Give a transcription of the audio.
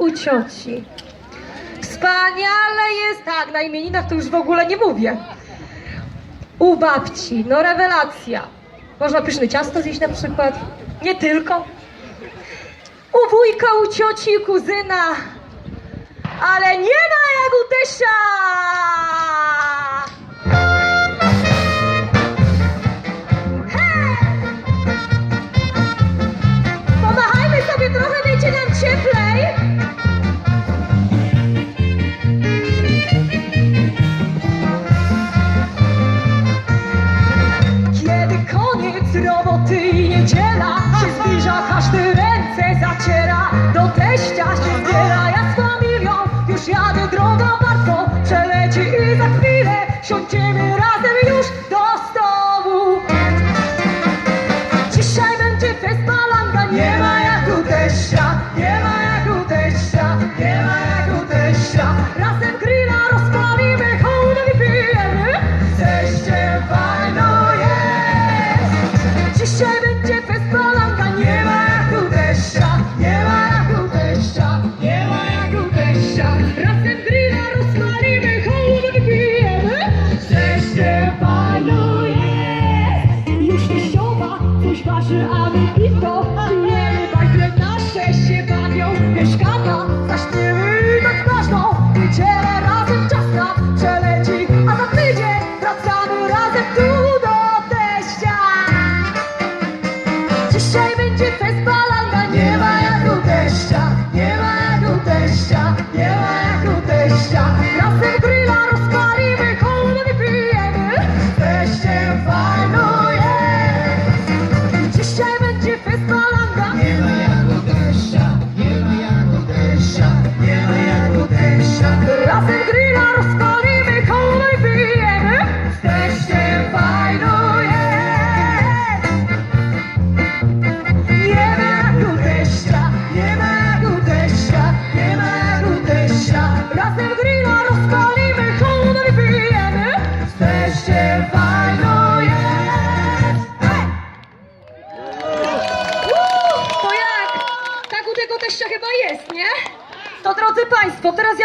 u cioci. Wspaniale jest, tak, na imieninach to już w ogóle nie mówię. U babci, no rewelacja. Można pyszne ciasto zjeść na przykład. Nie tylko. U wujka, u cioci i kuzyna. Ale nie ma jak u tesia! Hej! Pomachajmy sobie trochę, będzie nam cieplej. Kiedy koniec roboty i niedziela się zbliża, każdy ręce zaciera. Do teścia się zbiera, ja z familią już jadę drogą bardzo. Przeleci i za chwilę siądziemy razem już do stołu. Dzisiaj będzie fest balanga, nie ma jak u teścia, nie ma jak u teścia, nie ma jak u teścia. Razem grilla rozpalimy, hołdę wypijemy, z teściem fajno jest. Dzisiaj będzie fest balanga, nie ma jak u teścia, nie ma jak u teścia, nie ma jak u teścia. Razem grilla rozpalimy, hołdę wypijemy, z teściem fajno jest. Już teściowa coś waży, a my piwko pijemy, bajtle nasze się bawią, mieszkania zaśniemy tak ważną. Niedzielę razem czas nam przeleci, a za tydzień wracamy razem tu do teścia. Dzisiaj będzie fest balanga, nie ma jak u teścia, nie ma jak u teścia, nie ma jak u teścia. Razem grilla rozpalimy, hołdę wypijemy, z teściem fajno jest. Dzisiaj będzie fest balanga, nie ma jak u teścia, nie ma jak u teścia, nie ma jak u teścia. Razem grilla rozpalimy.